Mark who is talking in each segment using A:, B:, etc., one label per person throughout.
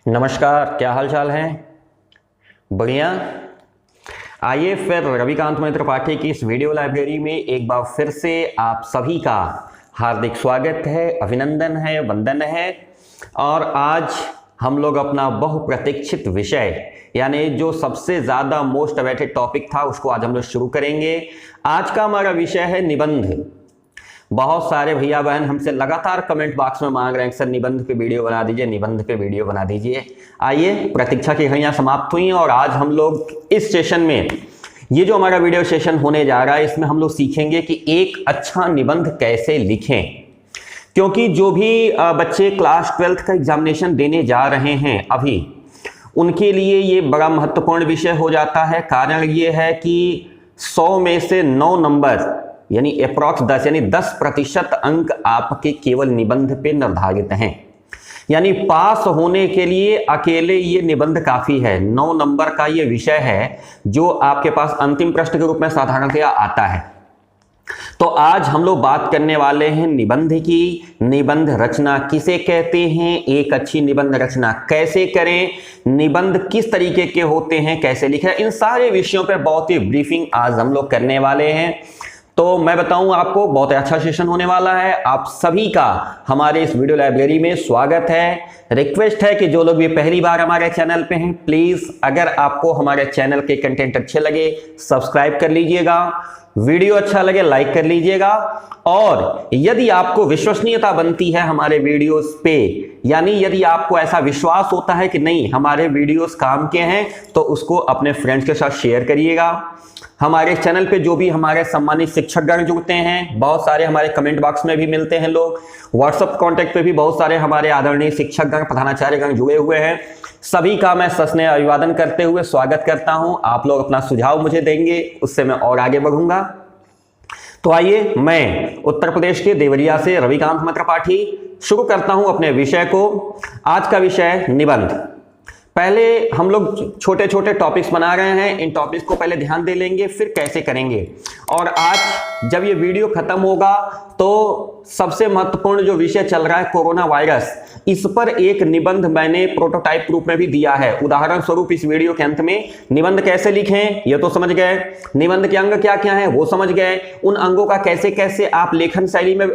A: नमस्कार, क्या हाल चाल है? बढ़िया। आइए फिर रविकांत मौर्य त्रिपाठी की इस वीडियो लाइब्रेरी में एक बार फिर से आप सभी का हार्दिक स्वागत है, अभिनंदन है, वंदन है। और आज हम लोग अपना बहुप्रतीक्षित विषय यानी जो सबसे ज़्यादा मोस्ट अवेटेड टॉपिक था उसको आज हम लोग शुरू करेंगे। आज का हमारा विषय है निबंध। बहुत सारे भैया बहन हमसे लगातार कमेंट बॉक्स में मांग रहे हैं सर निबंध पे वीडियो बना दीजिए, निबंध पे वीडियो बना दीजिए। आइए, प्रतीक्षा की घड़ियां समाप्त हुई और आज हम लोग इस सेशन में ये जो हमारा वीडियो सेशन होने जा रहा है इसमें हम लोग सीखेंगे कि एक अच्छा निबंध कैसे लिखें। क्योंकि जो भी बच्चे क्लास 12th का एग्जामिनेशन देने जा रहे हैं अभी, उनके लिए ये बड़ा महत्वपूर्ण विषय हो जाता है। कारण ये है कि 100 में से 9 नंबर यानी अप्रॉक्स 10 यानी 10% अंक आपके केवल निबंध पे निर्धारित हैं। यानी पास होने के लिए अकेले ये निबंध काफी है। 9 नंबर का ये विषय है जो आपके पास अंतिम प्रश्न के रूप में साधारणतया आता है। तो आज हम लोग बात करने वाले हैं निबंध की। निबंध रचना किसे कहते हैं, एक अच्छी निबंध रचना कैसे करें, निबंध किस तरीके के होते हैं, कैसे लिखें, इन सारे विषयों पर बहुत ही ब्रीफिंग आज हम लोग करने वाले हैं। तो मैं बताऊं आपको बहुत अच्छा सेशन होने वाला है। आप सभी का हमारे इस वीडियो लाइब्रेरी में स्वागत है। रिक्वेस्ट है कि जो लोग भी पहली बार हमारे चैनल पे हैं, प्लीज अगर आपको हमारे चैनल के कंटेंट अच्छे लगे सब्सक्राइब कर लीजिएगा, वीडियो अच्छा लगे लाइक कर लीजिएगा। और यदि आपको विश्वसनीयता बनती है हमारे वीडियोस पे, यानी यदि आपको ऐसा विश्वास होता है कि नहीं हमारे वीडियोस काम के हैं, तो उसको अपने फ्रेंड्स के साथ शेयर करिएगा। हमारे चैनल पे जो भी हमारे सम्मानित शिक्षकगण जुड़ते हैं, बहुत सारे हमारे कमेंट बॉक्स में भी मिलते हैं लोग, व्हाट्सएप कांटेक्ट पे भी बहुत सारे हमारे आदरणीय शिक्षकगण प्रधानाचार्यगण जुड़े हुए हैं। सभी का मैं सस्नेह अभिवादन करते हुए स्वागत करता हूं। आप लोग अपना सुझाव मुझे देंगे, उससे मैं और आगे बढ़ूंगा। तो आइए, मैं उत्तर प्रदेश के देवरिया से रविकांत मौर्य त्रिपाठी शुरू करता हूं अपने विषय को। आज का विषय निबंध। पहले हम लोग छोटे छोटे टॉपिक्स बना रहे हैं, इन टॉपिक्स को पहले ध्यान दे लेंगे फिर कैसे करेंगे। और आज जब ये वीडियो खत्म होगा तो सबसे महत्वपूर्ण जो विषय चल रहा है कोरोना वायरस, इस पर एक निबंध मैंने प्रोटोटाइप रूप में भी दिया है। उदाहरण स्वरूप इस वीडियो के अंत में निबंध कैसे लिखें ये तो समझ गए, निबंध के अंग क्या क्या हैं वो समझ गए, उन अंगों का कैसे कैसे आप लेखन शैली में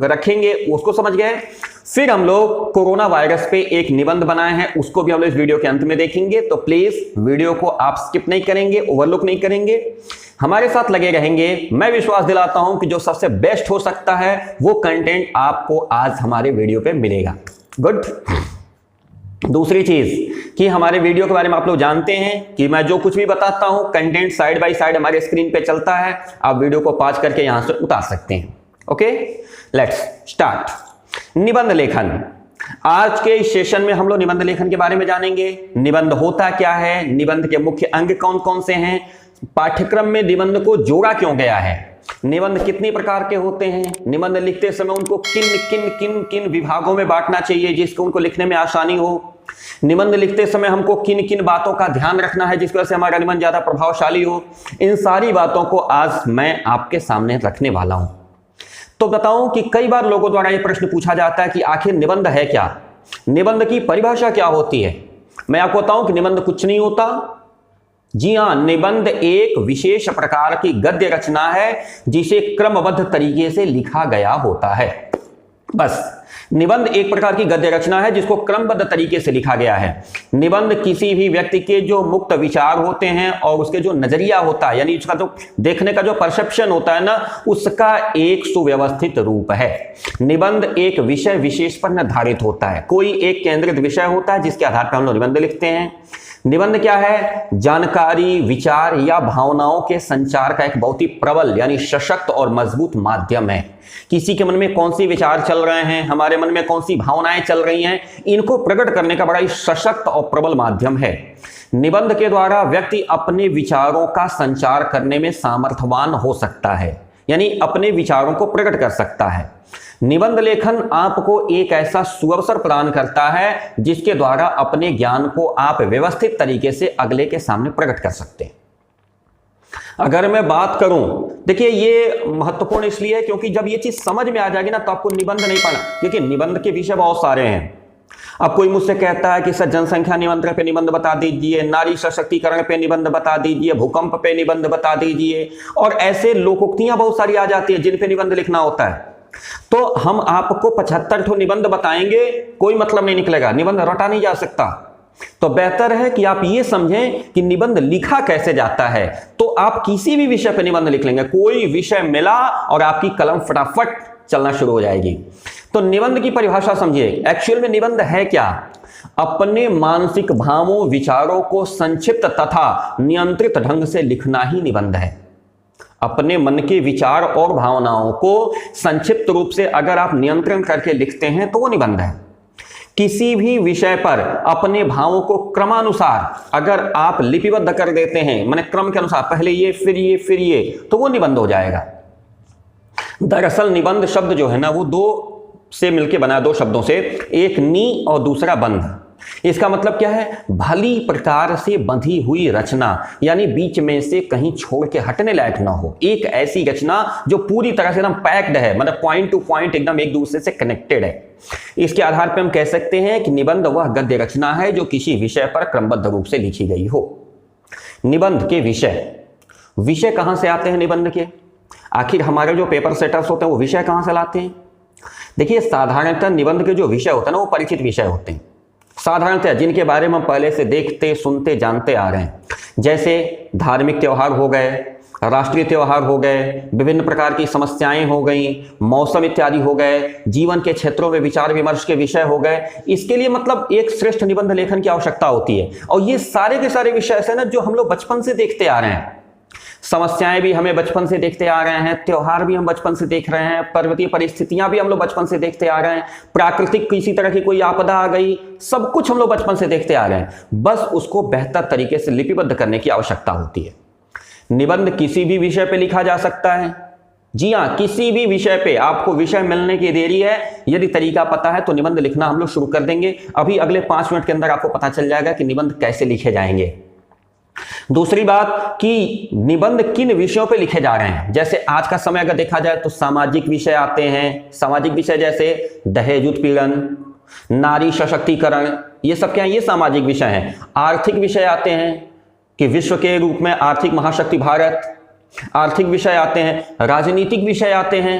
A: रखेंगे उसको समझ गए। फिर हम लोग कोरोना वायरस पे एक निबंध बनाए हैं, उसको भी हम लोग इस वीडियो के अंत में देखेंगे। तो प्लीज वीडियो को आप स्किप नहीं करेंगे, ओवरलुक नहीं करेंगे, हमारे साथ लगे रहेंगे। मैं विश्वास दिलाता हूं कि जो सबसे बेस्ट हो सकता है वो कंटेंट आपको आज हमारे वीडियो पे मिलेगा। गुड। दूसरी चीज कि हमारे वीडियो के बारे में आप लोग जानते हैं कि मैं जो कुछ भी बताता हूं कंटेंट साइड बाय साइड हमारे स्क्रीन पे चलता है, आप वीडियो को पॉज करके यहां से उतार सकते हैं। Okay, let's start. निबंध लेखन। आज के इस सेशन में हम लोग निबंध लेखन के बारे में जानेंगे। निबंध होता क्या है, निबंध के मुख्य अंग कौन कौन से हैं, पाठ्यक्रम में निबंध को जोड़ा क्यों गया है, निबंध कितनी प्रकार के होते हैं, निबंध लिखते समय उनको किन किन किन किन विभागों में बांटना चाहिए जिसको उनको लिखने में आसानी हो, निबंध लिखते समय हमको किन किन बातों का ध्यान रखना है जिसकी वजह से हमारा निबंध ज्यादा प्रभावशाली हो। इन सारी बातों को आज मैं आपके सामने रखने वाला हूं। तो बताऊं कि कई बार लोगों द्वारा यह प्रश्न पूछा जाता है कि आखिर निबंध है क्या, निबंध की परिभाषा क्या होती है। मैं आपको बताऊं कि निबंध कुछ नहीं होता। जी हां, निबंध एक विशेष प्रकार की गद्य रचना है जिसे क्रमबद्ध तरीके से लिखा गया होता है। बस, निबंध एक प्रकार की गद्य रचना है जिसको क्रमबद्ध तरीके से लिखा गया है। निबंध किसी भी व्यक्ति के जो मुक्त विचार होते हैं और उसके जो नजरिया होता है, यानी उसका जो देखने का जो परसेप्शन होता है ना, उसका एक सुव्यवस्थित रूप है। निबंध एक विषय विशेष पर निर्धारित होता है, कोई एक केंद्रित विषय होता है जिसके आधार पर हम लोग निबंध लिखते हैं। निबंध क्या है, जानकारी, विचार या भावनाओं के संचार का एक बहुत ही प्रबल यानी सशक्त और मजबूत माध्यम है। किसी के मन में कौन सी विचार चल रहे हैं, हमारे मन में कौन सी भावनाएं चल रही हैं, इनको प्रकट करने का बड़ा ही सशक्त और प्रबल माध्यम है। निबंध के द्वारा व्यक्ति अपने विचारों का संचार करने में सामर्थ्यवान हो सकता है, यानी अपने विचारों को प्रकट कर सकता है। निबंध लेखन आपको एक ऐसा सुअवसर प्रदान करता है जिसके द्वारा अपने ज्ञान को आप व्यवस्थित तरीके से अगले के सामने प्रकट कर सकते हैं। अगर मैं बात करूं, देखिए ये महत्वपूर्ण इसलिए है क्योंकि जब ये चीज समझ में आ जाएगी ना तो आपको निबंध नहीं पढ़ना, क्योंकि निबंध के विषय बहुत सारे हैं। अब कोई मुझसे कहता है कि सर जनसंख्या नियंत्रण पे निबंध बता दीजिए, नारी सशक्तिकरण पे निबंध बता दीजिए, भूकंप पे निबंध बता दीजिए, और ऐसे लोकोक्तियां बहुत सारी आ जाती है जिन पे निबंध लिखना होता है। तो हम आपको 75 ठो निबंध बताएंगे, कोई मतलब नहीं निकलेगा, निबंध रटा नहीं जा सकता। तो बेहतर है कि आप ये समझें कि निबंध लिखा कैसे जाता है। तो आप किसी भी विषय पर निबंध लिख लेंगे, कोई विषय मिला और आपकी कलम फटाफट चलना शुरू हो जाएगी। तो निबंध की परिभाषा समझिए। एक्चुअल में निबंध है क्या? अपने मानसिक भावों विचारों को संक्षिप्त तथा नियंत्रित ढंग से लिखना ही निबंध है। अपने मन के विचार और भावनाओं को संक्षिप्त रूप से अगर आप नियंत्रण करके लिखते हैं तो वो निबंध है। किसी भी विषय पर अपने भावों को क्रमानुसार अगर आप लिपिबद्ध कर देते हैं, माने क्रम के अनुसार, पहले ये फिर ये फिर ये, तो वो निबंध हो जाएगा। दरअसल निबंध शब्द जो है ना वो दो से मिलकर बना, दो शब्दों से, एक नी और दूसरा बंध। इसका मतलब क्या है? भली प्रकार से बंधी हुई रचना, यानी बीच में से कहीं छोड़ के हटने लायक ना हो। एक ऐसी रचना जो पूरी तरह से एकदम पैक्ड है, मतलब पॉइंट टू पॉइंट एकदम एक दूसरे से कनेक्टेड है। इसके आधार पर हम कह सकते हैं कि निबंध वह गद्य रचना है जो किसी विषय पर क्रमबद्ध रूप से लिखी गई हो। निबंध के विषय कहां से आते हैं? निबंध के आखिर हमारे जो पेपर सेटर्स होते हैं वो विषय कहां से लाते हैं? देखिए, साधारणतः निबंध के जो विषय होते हैं ना वो परिचित विषय होते हैं, साधारणतः जिनके बारे में हम पहले से देखते सुनते जानते आ रहे हैं। जैसे धार्मिक त्योहार हो गए, राष्ट्रीय त्योहार हो गए, विभिन्न प्रकार की समस्याएं हो गई, मौसम इत्यादि हो गए, जीवन के क्षेत्रों में विचार विमर्श के विषय हो गए। इसके लिए मतलब एक श्रेष्ठ निबंध लेखन की आवश्यकता होती है। और ये सारे के सारे विषय ऐसे ना जो हम लोग बचपन से देखते आ रहे हैं। समस्याएं भी हमें बचपन से देखते आ रहे हैं, त्योहार भी हम बचपन से देख रहे हैं, पर्वतीय परिस्थितियां भी हम लोग बचपन से देखते आ रहे हैं, प्राकृतिक किसी तरह की कोई आपदा आ गई, सब कुछ हम लोग बचपन से देखते आ रहे हैं। बस उसको बेहतर तरीके से लिपिबद्ध करने की आवश्यकता होती है। निबंध किसी भी विषय पे लिखा जा सकता है। जी हाँ, किसी भी विषय पे। आपको विषय मिलने की देरी है, यदि तरीका पता है तो निबंध लिखना हम लोग शुरू कर देंगे। अभी अगले 5 मिनट के अंदर आपको पता चल जाएगा कि निबंध कैसे लिखे जाएंगे। दूसरी बात कि निबंध किन विषयों पे लिखे जा रहे हैं। जैसे आज का समय अगर देखा जाए तो सामाजिक विषय आते हैं। सामाजिक विषय जैसे दहेज उत्पीड़न, नारी सशक्तिकरण, ये सब क्या है? ये सामाजिक विषय हैं। आर्थिक विषय आते हैं कि विश्व के रूप में आर्थिक महाशक्ति भारत, आर्थिक विषय आते हैं। राजनीतिक विषय आते हैं।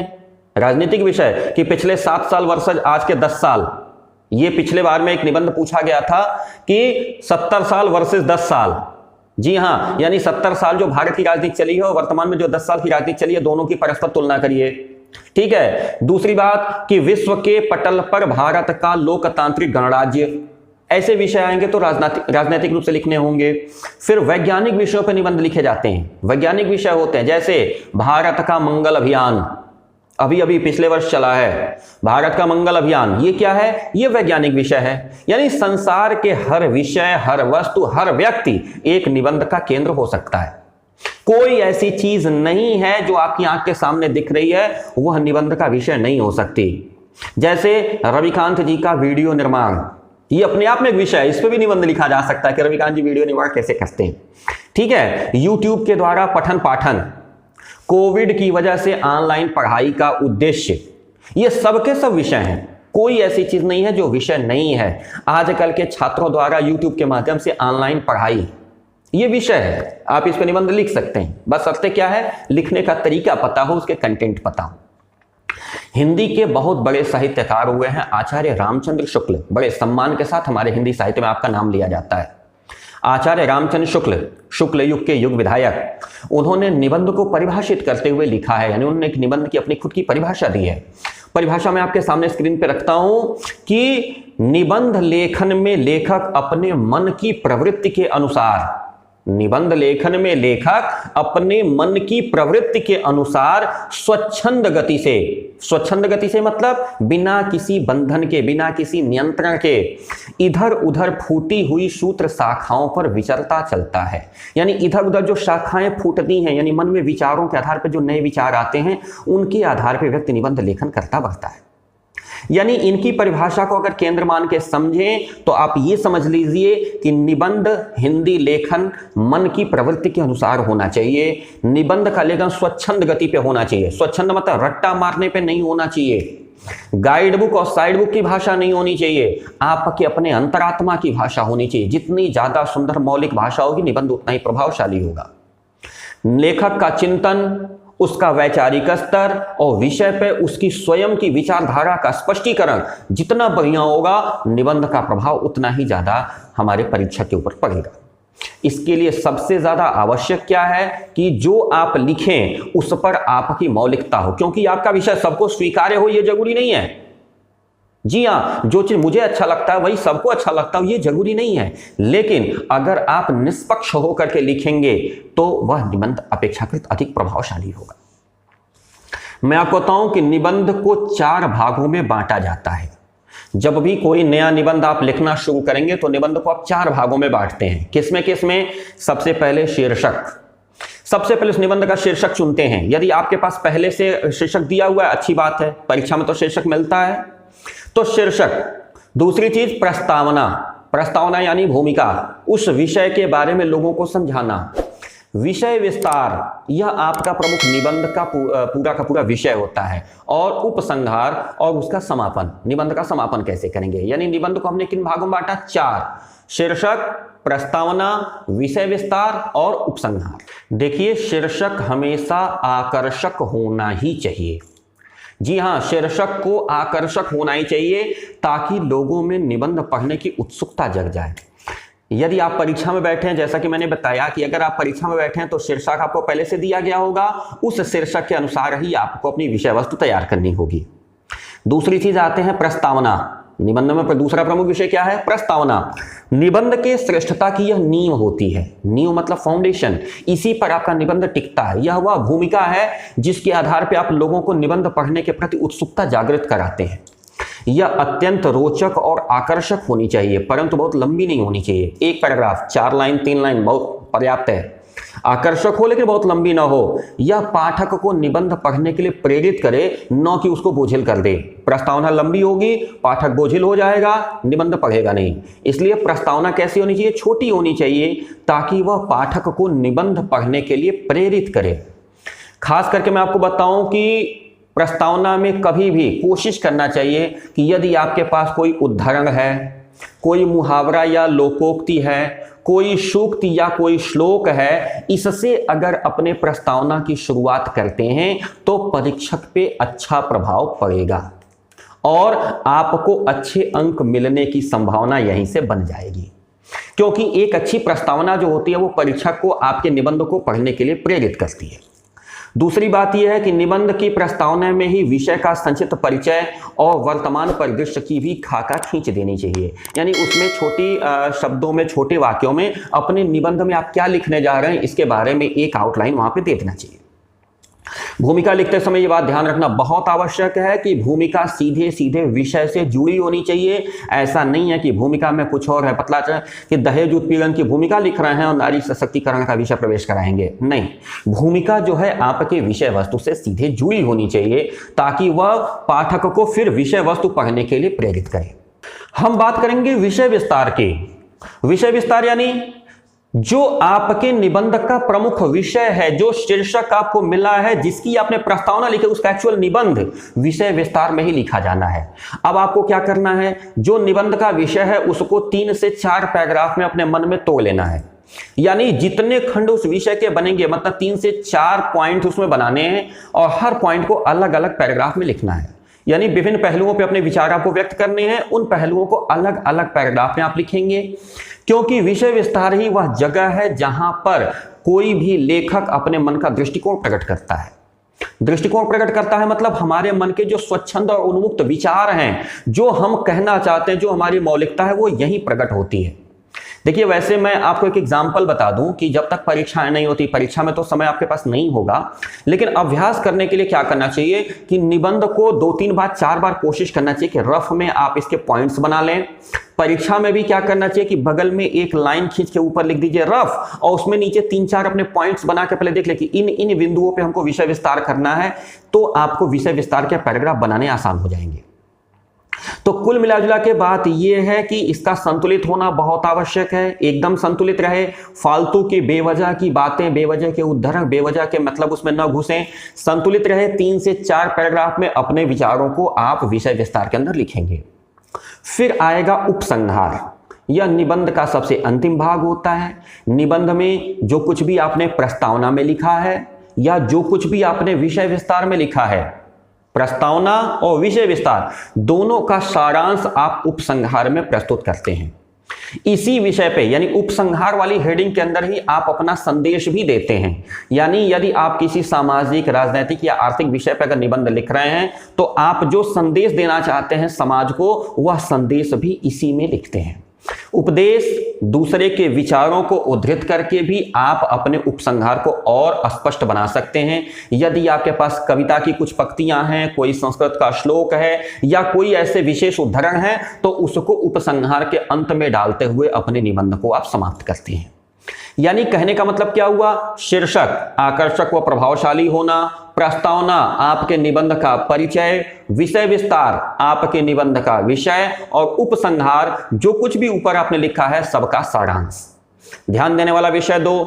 A: राजनीतिक विषय कि पिछले 7 साल वर्सेस आज के 10 साल। ये पिछले बार में एक निबंध पूछा गया था कि 70 साल वर्सेस 10 साल। जी हाँ, यानी 70 साल जो भारत की राजनीति चली है और वर्तमान में जो 10 साल की राजनीति चली है, दोनों की परस्पर तुलना करिए। ठीक है। दूसरी बात कि विश्व के पटल पर भारत का लोकतांत्रिक गणराज्य, ऐसे विषय आएंगे तो राजनीतिक रूप से लिखने होंगे। फिर वैज्ञानिक विषयों पर निबंध लिखे जाते हैं। वैज्ञानिक विषय होते हैं जैसे भारत का मंगल अभियान, अभी अभी पिछले वर्ष चला है भारत का मंगल अभियान। ये क्या है? ये वैज्ञानिक विषय है। यानी संसार के हर विषय, हर वस्तु, हर व्यक्ति एक निबंध का केंद्र हो सकता है। कोई ऐसी चीज नहीं है जो आपकी आंख के सामने दिख रही है वह निबंध का विषय नहीं हो सकती। जैसे रविकांत जी का वीडियो निर्माण, ये अपने आप में एक विषय है। इस पर भी निबंध लिखा जा सकता है कि रविकांत जी वीडियो निर्माण कैसे करते हैं। ठीक है। यूट्यूब के द्वारा पठन पाठन, कोविड की वजह से ऑनलाइन पढ़ाई का उद्देश्य, ये सब के सब विषय हैं। कोई ऐसी चीज नहीं है जो विषय नहीं है। आजकल के छात्रों द्वारा यूट्यूब के माध्यम से ऑनलाइन पढ़ाई, ये विषय है। आप इस पर निबंध लिख सकते हैं। बस शर्त क्या है? लिखने का तरीका पता हो, उसके कंटेंट पता हो। हिंदी के बहुत बड़े साहित्यकार हुए हैं आचार्य रामचंद्र शुक्ल। बड़े सम्मान के साथ हमारे हिंदी साहित्य में आपका नाम लिया जाता है। आचार्य रामचंद्र शुक्ल युग के युग विधायक, उन्होंने निबंध को परिभाषित करते हुए लिखा है। यानी उन्होंने एक निबंध की अपनी खुद की परिभाषा दी है। परिभाषा मैं आपके सामने स्क्रीन पे रखता हूं कि निबंध लेखन में लेखक अपने मन की प्रवृत्ति के अनुसार, निबंध लेखन में लेखक अपने मन की प्रवृत्ति के अनुसार स्वच्छंद गति से मतलब बिना किसी बंधन के, बिना किसी नियंत्रण के, इधर उधर फूटी हुई सूत्र शाखाओं पर विचरता चलता है। यानी इधर उधर जो शाखाएं फूटती हैं, यानी मन में विचारों के आधार पर जो नए विचार आते हैं, उनके आधार पर व्यक्ति निबंध लेखन करता बढ़ता है। यानी इनकी परिभाषा को अगर केंद्र मान के समझें तो आप ये समझ लीजिए कि निबंध हिंदी लेखन मन की प्रवृत्ति के अनुसार होना चाहिए। निबंध का लेखन स्वच्छंद गति पे होना चाहिए। स्वच्छंद मतलब रट्टा मारने पे नहीं होना चाहिए। गाइड बुक और साइड बुक की भाषा नहीं होनी चाहिए, आपके अपने अंतरात्मा की भाषा होनी चाहिए। जितनी ज्यादा सुंदर मौलिक भाषा होगी, निबंध उतना ही प्रभावशाली होगा। लेखक का चिंतन, उसका वैचारिक स्तर और विषय पे उसकी स्वयं की विचारधारा का स्पष्टीकरण जितना बढ़िया होगा, निबंध का प्रभाव उतना ही ज्यादा हमारे परीक्षा के ऊपर पड़ेगा। इसके लिए सबसे ज्यादा आवश्यक क्या है कि जो आप लिखें उस पर आपकी मौलिकता हो, क्योंकि आपका विषय सबको स्वीकार्य हो यह जरूरी नहीं है। जी हां, जो चीज मुझे अच्छा लगता है वही सबको अच्छा लगता है, ये जरूरी नहीं है। लेकिन अगर आप निष्पक्ष होकर के लिखेंगे तो वह निबंध अपेक्षाकृत अधिक प्रभावशाली होगा। मैं आपको बताऊं कि निबंध को 4 भागों में बांटा जाता है। जब भी कोई नया निबंध आप लिखना शुरू करेंगे तो निबंध को आप 4 भागों में बांटते हैं। किसमें? सबसे पहले शीर्षक। सबसे पहले उस निबंध का शीर्षक चुनते हैं। यदि आपके पास पहले से शीर्षक दिया हुआ है, अच्छी बात है, परीक्षा में तो शीर्षक मिलता है, तो शीर्षक। दूसरी चीज प्रस्तावना। प्रस्तावना यानी भूमिका, उस विषय के बारे में लोगों को समझाना। विषय विस्तार, यह आपका प्रमुख निबंध का पूरा का पूरा विषय होता है। और उपसंहार और उसका समापन, निबंध का समापन कैसे करेंगे। यानी निबंध को हमने किन भागों में बांटा? 4, शीर्षक, प्रस्तावना, विषय विस्तार और उपसंहार। देखिए, शीर्षक हमेशा आकर्षक होना ही चाहिए। जी हां, शीर्षक को आकर्षक होना ही चाहिए ताकि लोगों में निबंध पढ़ने की उत्सुकता जग जाए। यदि आप परीक्षा में बैठे हैं, जैसा कि मैंने बताया कि अगर आप परीक्षा में बैठे हैं तो शीर्षक आपको पहले से दिया गया होगा, उस शीर्षक के अनुसार ही आपको अपनी विषय वस्तु तैयार करनी होगी। दूसरी चीज आते हैं प्रस्तावना। निबंध में दूसरा प्रमुख विषय क्या है? प्रस्तावना। निबंध के श्रेष्ठता की यह नींव होती है। नींव मतलब फाउंडेशन, इसी पर आपका निबंध टिकता है। यह वह भूमिका है जिसके आधार पर आप लोगों को निबंध पढ़ने के प्रति उत्सुकता जागृत कराते हैं। यह अत्यंत रोचक और आकर्षक होनी चाहिए, परंतु बहुत लंबी नहीं होनी चाहिए। 1 पैराग्राफ, 4 लाइन, 3 लाइन बहुत पर्याप्त है। आकर्षक हो लेकिन बहुत लंबी ना हो। यह पाठक को निबंध पढ़ने के लिए प्रेरित करे, न कि उसको बोझिल कर दे। प्रस्तावना लंबी होगी, पाठक बोझिल हो जाएगा, निबंध पढ़ेगा नहीं। इसलिए प्रस्तावना कैसी होनी चाहिए? छोटी होनी चाहिए, ताकि वह पाठक को निबंध पढ़ने के लिए प्रेरित करे। खास करके मैं आपको बताऊं कि प्रस्तावना में कभी भी कोशिश करना चाहिए कि यदि आपके पास कोई उद्धरण है, कोई मुहावरा या लोकोक्ति है, कोई सूक्ति या कोई श्लोक है, इससे अगर अपने प्रस्तावना की शुरुआत करते हैं तो परीक्षक पे अच्छा प्रभाव पड़ेगा और आपको अच्छे अंक मिलने की संभावना यहीं से बन जाएगी। क्योंकि एक अच्छी प्रस्तावना जो होती है वो परीक्षक को आपके निबंध को पढ़ने के लिए प्रेरित करती है। दूसरी बात यह है कि निबंध की प्रस्तावना में ही विषय का संक्षिप्त परिचय और वर्तमान परिदृश्य की भी खाका खींच देनी चाहिए। यानी उसमें छोटी शब्दों में, छोटे वाक्यों में अपने निबंध में आप क्या लिखने जा रहे हैं इसके बारे में एक आउटलाइन वहां पे दे देना चाहिए। भूमिका लिखते समय ये बात ध्यान रखना बहुत आवश्यक है कि भूमिका सीधे सीधे विषय से जुड़ी होनी चाहिए। ऐसा नहीं है कि भूमिका में कुछ और है, पतला कि दहेज उत्पीड़न की भूमिका लिख रहे हैं और नारी सशक्तिकरण का विषय प्रवेश कराएंगे। नहीं, भूमिका जो है आपके विषय वस्तु से सीधे जुड़ी होनी चाहिए ताकि वह पाठक को फिर विषय वस्तु पढ़ने के लिए प्रेरित करे। हम बात करेंगे विषय विस्तार की। विषय विस्तार यानी जो आपके निबंध का प्रमुख विषय है, जो शीर्षक आपको मिला है, जिसकी आपने प्रस्तावना लिखी, उसका एक्चुअल निबंध विषय विस्तार में ही लिखा जाना है। अब आपको क्या करना है, जो निबंध का विषय है उसको 3 से 4 पैराग्राफ में अपने मन में तोड़ लेना है। यानी जितने खंड उस विषय के बनेंगे, मतलब 3 से 4 पॉइंट उसमें बनाने हैं और हर पॉइंट को अलग अलग पैराग्राफ में लिखना है। यानी विभिन्न पहलुओं पे अपने विचार आपको व्यक्त करने हैं, उन पहलुओं को अलग अलग पैराग्राफ में आप लिखेंगे। क्योंकि विषय विस्तार ही वह जगह है जहां पर कोई भी लेखक अपने मन का दृष्टिकोण प्रकट करता है। दृष्टिकोण प्रकट करता है मतलब हमारे मन के जो स्वच्छंद और उन्मुक्त विचार हैं, जो हम कहना चाहते हैं, जो हमारी मौलिकता है, वो यहीं प्रकट होती है। देखिए, वैसे मैं आपको एक एग्जाम्पल बता दूं कि जब तक परीक्षाएं नहीं होती, परीक्षा में तो समय आपके पास नहीं होगा, लेकिन अभ्यास करने के लिए क्या करना चाहिए कि निबंध को 2-3 बार 4 बार कोशिश करना चाहिए कि रफ में आप इसके पॉइंट्स बना लें। परीक्षा में भी क्या करना चाहिए कि बगल में एक लाइन खींच के ऊपर लिख दीजिए रफ, और उसमें नीचे 3-4 अपने पॉइंट्स बना के पहले देख ले कि इन बिंदुओं पे हमको विषय विस्तार करना है, तो आपको विषय विस्तार के पैराग्राफ बनाने आसान हो जाएंगे। तो कुल मिलाजुला के बात यह है कि इसका संतुलित होना बहुत आवश्यक है, एकदम संतुलित रहे, फालतू की बेवजह की बातें, बेवजह के उद्धरण, बेवजह के मतलब उसमें न घुसें, संतुलित रहे। 3 से 4 पैराग्राफ में अपने विचारों को आप विषय विस्तार के अंदर लिखेंगे। फिर आएगा उपसंहार। यह निबंध का सबसे अंतिम भाग होता है। निबंध में जो कुछ भी आपने प्रस्तावना में लिखा है या जो कुछ भी आपने विषय विस्तार में लिखा है, प्रस्तावना और विषय विस्तार दोनों का सारांश आप उपसंहार में प्रस्तुत करते हैं। इसी विषय पे यानी उपसंहार वाली हेडिंग के अंदर ही आप अपना संदेश भी देते हैं। यानी यदि आप किसी सामाजिक, राजनीतिक या आर्थिक विषय पर अगर निबंध लिख रहे हैं तो आप जो संदेश देना चाहते हैं समाज को, वह संदेश भी इसी में लिखते हैं। उपदेश, दूसरे के विचारों को उद्धृत करके भी आप अपने उपसंहार को और स्पष्ट बना सकते हैं। यदि आपके पास कविता की कुछ पंक्तियां हैं, कोई संस्कृत का श्लोक है या कोई ऐसे विशेष उद्धरण है, तो उसको उपसंहार के अंत में डालते हुए अपने निबंध को आप समाप्त करते हैं। यानी कहने का मतलब क्या हुआ? शीर्षक आकर्षक व प्रभावशाली होना, प्रस्तावना आपके निबंध का परिचय, विषय विस्तार आपके निबंध का विषय, और उपसंहार जो कुछ भी ऊपर आपने लिखा है सबका सारांश। ध्यान देने वाला विषय 2,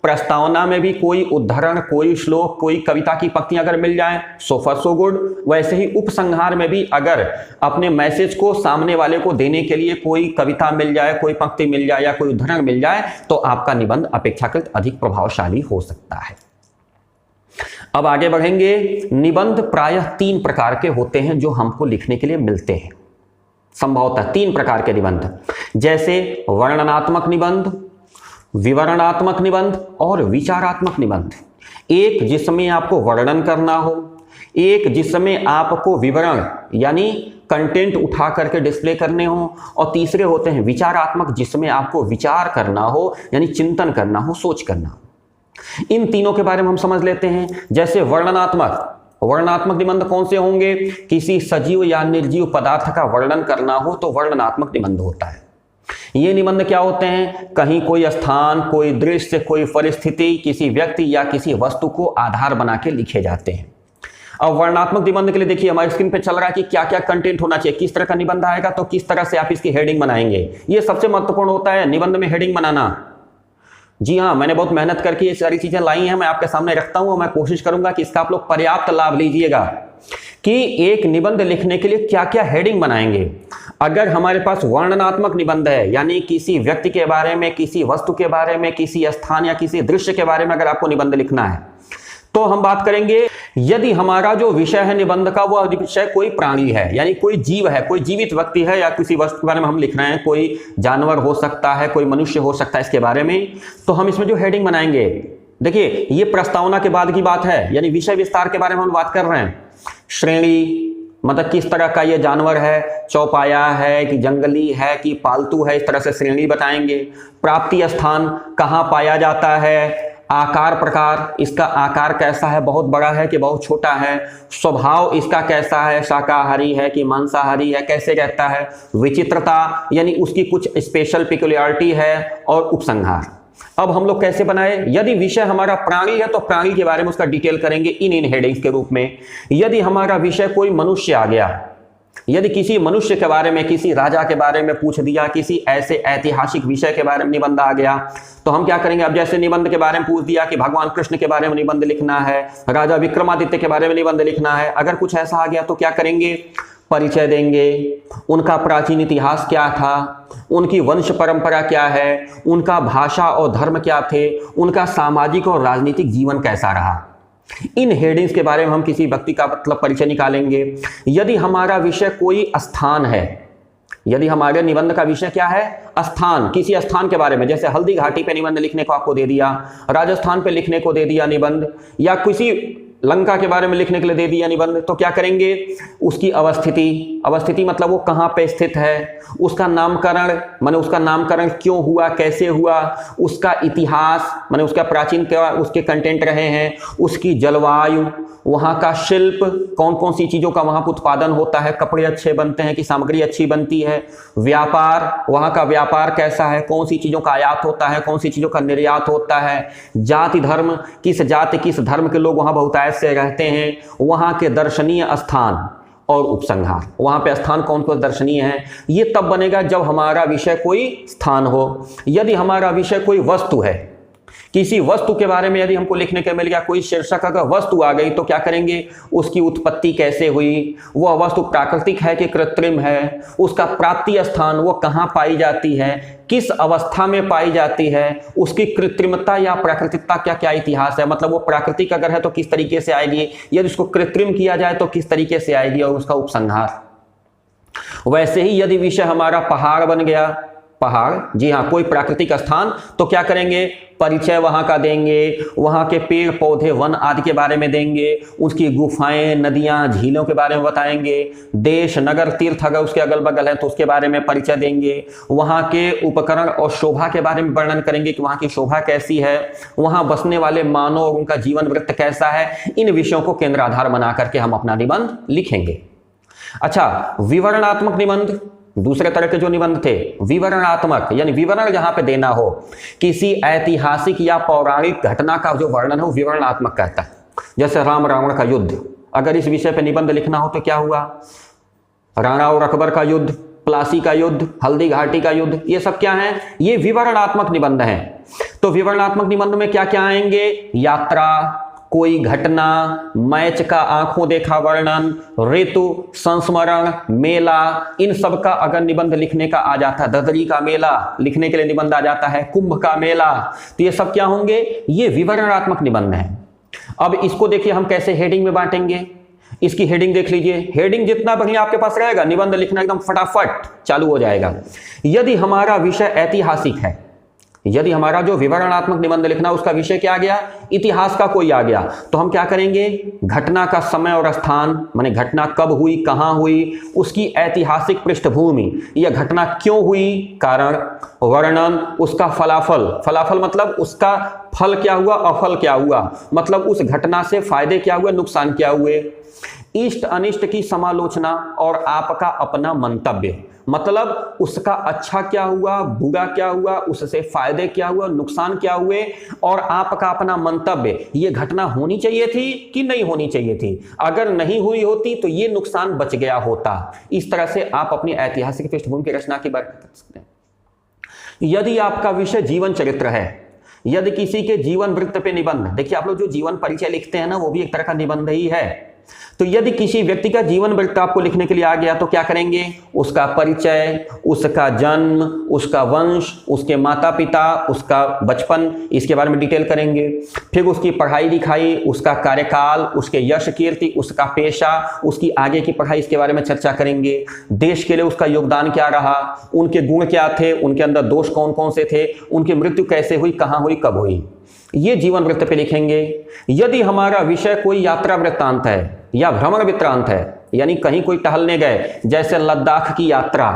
A: प्रस्तावना में भी कोई उद्धरण, कोई श्लोक, कोई कविता की पंक्तियां अगर मिल जाए सो फॉर सो गुड। वैसे ही उपसंहार में भी अगर अपने मैसेज को सामने वाले को देने के लिए कोई कविता मिल जाए, कोई पंक्ति मिल जाए या कोई उद्धरण मिल जाए तो आपका निबंध अपेक्षाकृत अधिक प्रभावशाली हो सकता है। अब आगे बढ़ेंगे। निबंध प्रायः 3 प्रकार के होते हैं जो हमको लिखने के लिए मिलते हैं। संभवतः 3 प्रकार के निबंध, जैसे वर्णनात्मक निबंध, विवरणात्मक निबंध और विचारात्मक निबंध। एक जिसमें आपको वर्णन करना हो, एक जिसमें आपको विवरण यानी कंटेंट उठा करके डिस्प्ले करने हो, और तीसरे होते हैं विचारात्मक जिसमें आपको विचार करना हो यानी चिंतन करना हो, सोच करना हो। इन तीनों के बारे में हम समझ लेते हैं। जैसे वर्णनात्मक निबंध कौन से होंगे? किसी सजीव या निर्जीव पदार्थ का वर्णन करना हो तो वर्णनात्मक निबंध होता है। ये निबंध क्या होते हैं? कहीं कोई स्थान, कोई दृश्य, कोई परिस्थिति, किसी व्यक्ति या किसी वस्तु को आधार बना के लिखे जाते हैं। अब वर्णनात्मक निबंध के लिए देखिए हमारी स्क्रीन पे चल रहा है कि क्या क्या कंटेंट होना चाहिए, किस तरह का निबंध आएगा तो किस तरह से आप इसकी हेडिंग बनाएंगे। ये सबसे महत्वपूर्ण होता है, निबंध में हेडिंग बनाना। जी हाँ, मैंने बहुत मेहनत करके ये सारी चीजें लाई हैं, मैं आपके सामने रखता हूं और मैं कोशिश करूंगा कि इसका आप लोग पर्याप्त लाभ लीजिएगा कि एक निबंध लिखने के लिए क्या क्या हेडिंग बनाएंगे। अगर हमारे पास वर्णनात्मक निबंध है यानी किसी व्यक्ति के बारे में, किसी वस्तु के बारे में, किसी स्थान या किसी दृश्य के बारे में अगर आपको निबंध लिखना है तो हम बात करेंगे, यदि हमारा जो विषय है निबंध का वह विषय कोई प्राणी है यानी कोई जीव है, कोई जीवित व्यक्ति है या किसी वस्तु के बारे में हम लिख रहे हैं, कोई जानवर हो सकता है, कोई मनुष्य हो सकता है इसके बारे में, तो हम इसमें जो हेडिंग बनाएंगे, देखिए ये प्रस्तावना के बाद की बात है यानी विषय विस्तार के बारे में हम बात कर रहे हैं। श्रेणी मतलब किस तरह का ये जानवर है, चौपाया है कि जंगली है कि पालतू है, इस तरह से श्रेणी बताएंगे। प्राप्ति स्थान कहाँ पाया जाता है, आकार प्रकार, इसका आकार कैसा है, बहुत बड़ा है कि बहुत छोटा है, स्वभाव इसका कैसा है, शाकाहारी है कि मांसाहारी है, कैसे रहता है, विचित्रता यानी उसकी कुछ स्पेशल पिक्युलियरिटी है, और उपसंहार। अब हम लोग कैसे बनाए? यदि विषय हमारा प्राणी है तो प्राणी के बारे में उसका डिटेल करेंगे इन हेडिंग्स के रूप में। यदि हमारा विषय कोई मनुष्य आ गया, यदि किसी मनुष्य के बारे में, किसी राजा के बारे में पूछ दिया, किसी ऐसे ऐतिहासिक विषय के बारे में निबंध आ गया, तो हम क्या करेंगे? अब जैसे निबंध के बारे में पूछ दिया कि भगवान कृष्ण के बारे में निबंध लिखना है, राजा विक्रमादित्य के बारे में निबंध लिखना है, अगर कुछ ऐसा आ गया तो क्या करेंगे? परिचय देंगे, उनका प्राचीन इतिहास क्या था, उनकी वंश परंपरा क्या है, उनका भाषा और धर्म क्या थे, उनका सामाजिक और राजनीतिक जीवन कैसा रहा। इन हेडिंग्स के बारे में हम किसी व्यक्ति का मतलब परिचय निकालेंगे। यदि हमारा विषय कोई स्थान है, यदि हमारे निबंध का विषय क्या है? स्थान, किसी स्थान के बारे में, जैसे हल्दी घाटी पे निबंध लिखने को आपको दे दिया, राजस्थान पे लिखने को दे दिया निबंध, या किसी लंका के बारे में लिखने के लिए दे दिया निबंध, तो क्या करेंगे? उसकी अवस्थिति मतलब वो कहाँ पे स्थित है, उसका नामकरण माने उसका नामकरण क्यों हुआ, कैसे हुआ, उसका इतिहास माने उसका प्राचीन क्या उसके कंटेंट रहे हैं, उसकी जलवायु, वहाँ का शिल्प, कौन कौन सी चीज़ों का वहाँ पर उत्पादन होता है, कपड़े अच्छे बनते हैं कि सामग्री अच्छी बनती है, व्यापार, वहाँ का व्यापार कैसा है, कौन सी चीज़ों का आयात होता है, कौन सी चीज़ों का निर्यात होता है, जाति धर्म, किस जाति किस धर्म के लोग वहाँ बहुतायत से रहते हैं, वहाँ के दर्शनीय स्थान, और उपसंहार। वहां पे स्थान कौन कौन दर्शनीय है, ये तब बनेगा जब हमारा विषय कोई स्थान हो। यदि हमारा विषय कोई वस्तु है, किसी वस्तु के बारे में यदि हमको लिखने के मिल गया, कोई शीर्षक अगर वस्तु आ गई तो क्या करेंगे, उसकी उत्पत्ति कैसे हुई, वह वस्तु प्राकृतिक है कि कृत्रिम है, उसका प्राप्ति स्थान वो कहाँ पाई जाती है, किस अवस्था में पाई जाती है, उसकी कृत्रिमता या प्राकृतिकता क्या क्या इतिहास है, मतलब वो प्राकृतिक अगर है तो किस तरीके से आएगी, यदि उसको कृत्रिम किया जाए तो किस तरीके से आएगी, और उसका उपसंहार। वैसे ही यदि विषय हमारा पहाड़ बन गया, पहाड़, जी हाँ, कोई प्राकृतिक स्थान, तो क्या करेंगे, परिचय वहां का देंगे, वहां के पेड़ पौधे वन आदि के बारे में देंगे, उसकी गुफाएं नदियां झीलों के बारे में बताएंगे, देश नगर तीर्थ अगर उसके अगल बगल है तो उसके बारे में परिचय देंगे, वहां के उपकरण और शोभा के बारे में वर्णन करेंगे कि वहां की शोभा कैसी है, वहां बसने वाले मानव और उनका जीवन वृत्त कैसा है। इन विषयों को केंद्र आधार बना करके हम अपना निबंध लिखेंगे। अच्छा, विवरणात्मक निबंध, दूसरे तरह के जो निबंध थे विवरणात्मक, यानी विवरण जहां पे देना हो, किसी ऐतिहासिक या पौराणिक घटना का जो वर्णन हो विवरणात्मक कहता है। जैसे राम रावण का युद्ध, अगर इस विषय पे निबंध लिखना हो तो क्या हुआ, राणा और अकबर का युद्ध, प्लासी का युद्ध, हल्दी घाटी का युद्ध, ये सब क्या है, ये विवरणात्मक निबंध हैं। तो विवरणात्मक निबंध में क्या क्या आएंगे, यात्रा, कोई घटना, मैच का आंखों देखा वर्णन, ऋतु, संस्मरण, मेला, इन सब का अगर निबंध लिखने का आ जाता है, ददरी का मेला लिखने के लिए निबंध आ जाता है, कुंभ का मेला, तो ये सब क्या होंगे, ये विवरणात्मक निबंध है। अब इसको देखिए हम कैसे हेडिंग में बांटेंगे। इसकी हेडिंग देख लीजिए, हेडिंग जितना बढ़िया आपके पास रहेगा निबंध लिखना एकदम फटाफट चालू हो जाएगा। यदि हमारा विषय ऐतिहासिक है, यदि हमारा जो विवरणात्मक निबंध लिखना उसका विषय क्या आ गया, इतिहास का कोई आ गया, तो हम क्या करेंगे, घटना का समय और स्थान, माने घटना कब हुई, कहां हुई, उसकी ऐतिहासिक पृष्ठभूमि, यह घटना क्यों हुई, कारण, वर्णन, उसका फलाफल, फलाफल मतलब उसका फल क्या हुआ, अफल क्या हुआ, मतलब उस घटना से फायदे क्या हुए, नुकसान क्या हुए, इष्ट अनिष्ट की समालोचना और आपका अपना मंतव्य, मतलब उसका अच्छा क्या हुआ, बुरा क्या हुआ, उससे फायदे क्या हुआ, नुकसान क्या हुए, और आपका अपना मंतव्य, ये घटना होनी चाहिए थी कि नहीं होनी चाहिए थी, अगर नहीं हुई होती तो ये नुकसान बच गया होता। इस तरह से आप अपनी ऐतिहासिक पृष्ठभूमि की रचना की बात कर सकते हैं। यदि आपका विषय जीवन चरित्र है, यदि किसी के जीवन वृत्त पे निबंध, देखिए आप लोग जो जीवन परिचय लिखते हैं ना, वो भी एक तरह का निबंध ही है। तो यदि किसी व्यक्ति का जीवन वृत्त आपको लिखने के लिए आ गया तो क्या करेंगे, उसका परिचय, उसका जन्म, उसका वंश, उसके माता पिता, उसका बचपन, इसके बारे में डिटेल करेंगे। फिर उसकी पढ़ाई लिखाई, उसका कार्यकाल, उसके यश कीर्ति, उसका पेशा, उसकी आगे की पढ़ाई, इसके बारे में चर्चा करेंगे। देश के लिए उसका योगदान क्या रहा, उनके गुण क्या थे, उनके अंदर दोष कौन कौन से थे, उनकी मृत्यु कैसे हुई, कहाँ हुई, कब हुई, ये जीवन वृत्त पे लिखेंगे। यदि हमारा विषय कोई यात्रा वृत्तांत है या भ्रमण वृत्तांत है, यानी कहीं कोई टहलने गए, जैसे लद्दाख की यात्रा,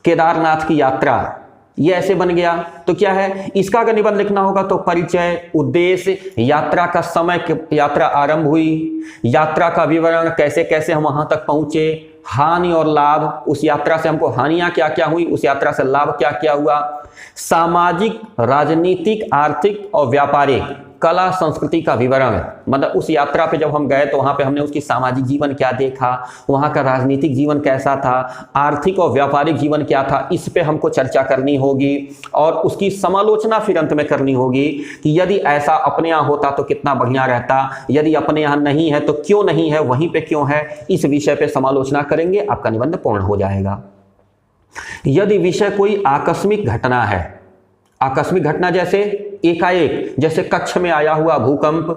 A: केदारनाथ की यात्रा, ये ऐसे बन गया, तो क्या है, इसका अगर निबंध लिखना होगा तो परिचय, उद्देश्य, यात्रा का समय, यात्रा आरंभ हुई, यात्रा का विवरण, कैसे कैसे हम वहां तक पहुंचे, हानि और लाभ, उस यात्रा से हमको हानियां क्या क्या हुई, उस यात्रा से लाभ क्या क्या हुआ, सामाजिक, राजनीतिक, आर्थिक और व्यापारिक, कला संस्कृति का विवरण, मतलब उस यात्रा पे जब हम गए तो वहां पे हमने उसकी सामाजिक जीवन क्या देखा, वहां का राजनीतिक जीवन कैसा था, आर्थिक और व्यापारिक जीवन क्या था, इस पे हमको चर्चा करनी होगी और उसकी समालोचना फिर अंत में करनी होगी कि यदि ऐसा अपने यहाँ होता तो कितना बढ़िया रहता, यदि अपने यहाँ नहीं है तो क्यों नहीं है, वहीं पे क्यों है, इस विषय पे समालोचना करेंगे, आपका निबंध पूर्ण हो जाएगा। यदि विषय कोई आकस्मिक घटना है, आकस्मिक घटना जैसे एकाएक, जैसे कच्छ में आया हुआ भूकंप,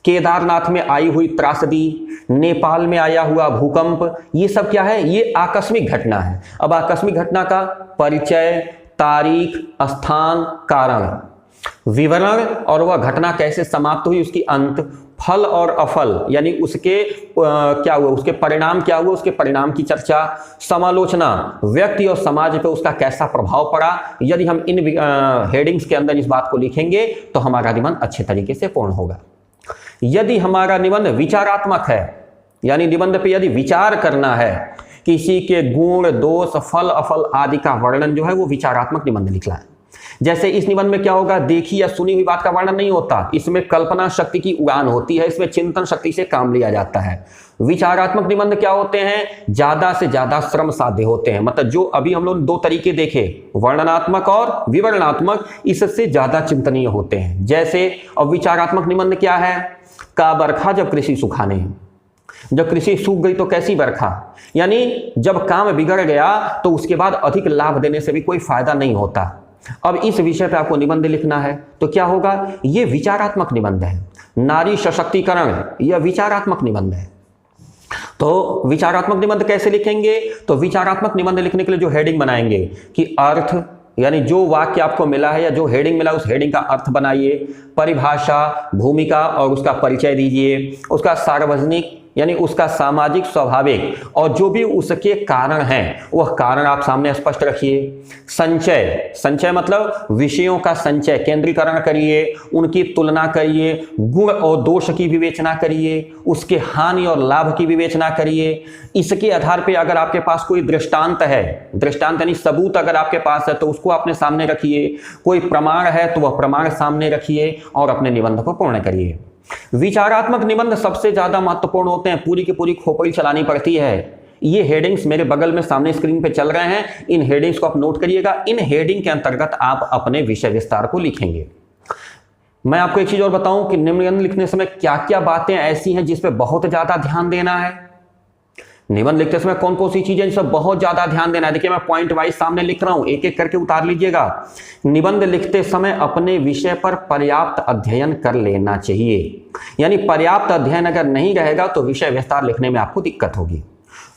A: केदारनाथ में आई हुई त्रासदी, नेपाल में आया हुआ भूकंप, ये सब क्या है, ये आकस्मिक घटना है। अब आकस्मिक घटना का परिचय, तारीख, स्थान, कारण, विवरण और वह घटना कैसे समाप्त हुई, उसकी अंत, फल और अफल, यानी उसके क्या हुआ, उसके परिणाम क्या हुआ, उसके परिणाम की चर्चा, समालोचना, व्यक्ति और समाज पे उसका कैसा प्रभाव पड़ा। यदि हम इन हेडिंग्स के अंदर इस बात को लिखेंगे तो हमारा निबंध अच्छे तरीके से पूर्ण होगा। यदि हमारा निबंध विचारात्मक है, यानी निबंध पे यदि विचार करना है, किसी के गुण, दोष, फल, अफल आदि का वर्णन जो है वो विचारात्मक निबंध लिखना है। जैसे इस निबंध में क्या होगा, देखी या सुनी हुई बात का वर्णन नहीं होता, इसमें कल्पना शक्ति की उड़ान होती है, इसमें चिंतन शक्ति से काम लिया जाता है। विचारात्मक निबंध क्या होते हैं, ज्यादा से ज्यादा श्रम साध्य होते हैं, मतलब जो अभी हम लोग दो तरीके देखे, वर्णनात्मक और विवरणात्मक, इससे ज्यादा चिंतनीय होते हैं। जैसे अब विचारात्मक निबंध क्या है, का बरखा जब कृषि सुखाने, जब कृषि सूख गई तो कैसी बरखा, यानी जब काम बिगड़ गया तो उसके बाद अधिक लाभ देने से भी कोई फायदा नहीं होता। अब इस विषय पे आपको निबंध लिखना है तो क्या होगा, यह विचारात्मक निबंध है। नारी सशक्तिकरण, यह विचारात्मक निबंध है। तो विचारात्मक निबंध कैसे लिखेंगे, तो विचारात्मक निबंध लिखने के लिए जो हेडिंग बनाएंगे कि अर्थ, यानी जो वाक्य आपको मिला है या जो हेडिंग मिला उस हेडिंग का अर्थ बनाइए, परिभाषा, भूमिका और उसका परिचय दीजिए, उसका सार्वजनिक यानी उसका सामाजिक स्वाभाविक और जो भी उसके कारण हैं वह कारण आप सामने स्पष्ट रखिए। संचय, संचय मतलब विषयों का संचय, केंद्रीकरण करिए, उनकी तुलना करिए, गुण और दोष की विवेचना करिए, उसके हानि और लाभ की विवेचना करिए। इसके आधार पर अगर आपके पास कोई दृष्टांत है, दृष्टांत यानी सबूत अगर आपके पास है तो उसको अपने सामने रखिए, कोई प्रमाण है तो वह प्रमाण सामने रखिए और अपने निबंध को पूर्ण करिए। विचारात्मक निबंध सबसे ज्यादा महत्वपूर्ण होते हैं, पूरी की पूरी खोपड़ी चलानी पड़ती है। ये हेडिंग्स मेरे बगल में सामने स्क्रीन पे चल रहे हैं, इन हेडिंग्स को आप नोट करिएगा। इन हेडिंग के अंतर्गत आप अपने विषय विस्तार को लिखेंगे। मैं आपको एक चीज और बताऊं कि निबंध लिखने समय क्या क्या बातें ऐसी हैं जिस पे बहुत ज्यादा ध्यान देना है। निबंध लिखते समय कौन कौन सी चीजें जिस पर बहुत ज्यादा ध्यान देना है, देखिए मैं पॉइंट वाइज सामने लिख रहा हूं, एक एक करके उतार लीजिएगा। निबंध लिखते समय अपने विषय पर पर्याप्त अध्ययन कर लेना चाहिए, यानी पर्याप्त अध्ययन अगर नहीं रहेगा तो विषय विस्तार लिखने में आपको दिक्कत होगी।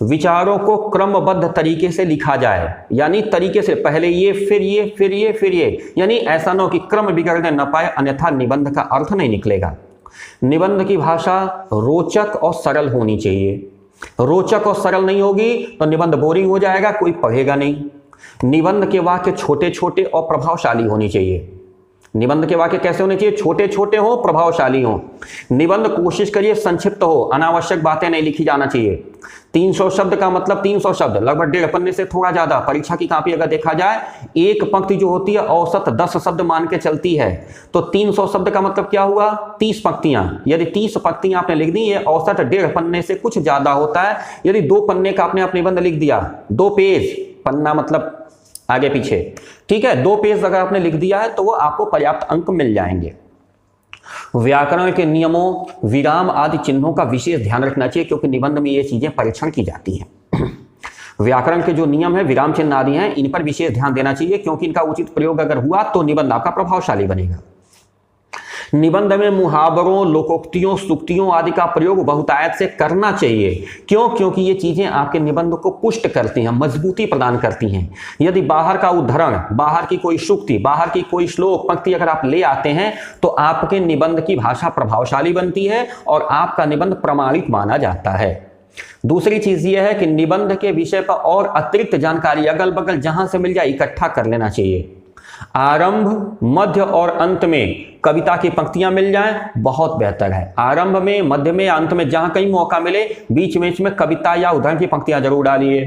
A: विचारों को क्रमबद्ध तरीके से लिखा जाए, यानी तरीके से, पहले ये फिर ये फिर ये फिर ये, यानी ऐसा न हो कि क्रम बिगड़ने न पाए, अन्यथा निबंध का अर्थ नहीं निकलेगा। निबंध की भाषा रोचक और सरल होनी चाहिए। रोचक और सरल नहीं होगी तो निबंध बोरिंग हो जाएगा, कोई पढ़ेगा नहीं। निबंध के वाक्य छोटे छोटे और प्रभावशाली होने चाहिए। निबंध के वाक्य कैसे होने चाहिए, छोटे छोटे हो, प्रभावशाली हो। निबंध कोशिश करिए संक्षिप्त हो, अनावश्यक बातें नहीं लिखी जाना चाहिए। 300 शब्द का मतलब 300 शब्द, लगभग 1.5 पन्ने से थोड़ा ज्यादा। परीक्षा की कॉपी अगर देखा जाए, एक पंक्ति जो होती है औसत 10 शब्द मान के चलती है, तो 300 शब्द का मतलब क्या हुआ, 30 पंक्तियां। यदि 30 पंक्तियां आपने लिख दी, ये औसत 1.5 पन्ने से कुछ ज्यादा होता है। यदि 2 पन्ने का आपने निबंध लिख दिया, 2 पेज, पन्ना मतलब आगे पीछे, ठीक है, 2 पेज अगर आपने लिख दिया है तो वो आपको पर्याप्त अंक मिल जाएंगे। व्याकरण के नियमों, विराम आदि चिन्हों का विशेष ध्यान रखना चाहिए, क्योंकि निबंध में ये चीजें परीक्षण की जाती हैं। व्याकरण के जो नियम है, विराम चिन्ह आदि हैं, इन पर विशेष ध्यान देना चाहिए, क्योंकि इनका उचित प्रयोग अगर हुआ तो निबंध आपका प्रभावशाली बनेगा। निबंध में मुहावरों, लोकोक्तियों, सूक्तियों आदि का प्रयोग बहुतायत से करना चाहिए। क्यों? क्योंकि ये चीजें आपके निबंध को पुष्ट करती हैं, मजबूती प्रदान करती हैं। यदि बाहर का उद्धरण, बाहर की कोई सूक्ति, बाहर की कोई श्लोक पंक्ति अगर आप ले आते हैं तो आपके निबंध की भाषा प्रभावशाली बनती है और आपका निबंध प्रमाणित माना जाता है। दूसरी चीज यह है कि निबंध के विषय पर और अतिरिक्त जानकारी अगल बगल जहां से मिल जाए इकट्ठा कर लेना चाहिए। आरंभ, मध्य और अंत में कविता की पंक्तियां मिल जाएं, बहुत बेहतर है। आरंभ में, मध्य में, अंत में, जहां कहीं मौका मिले बीच में कविता या उद्धरण की पंक्तियां जरूर डालिए।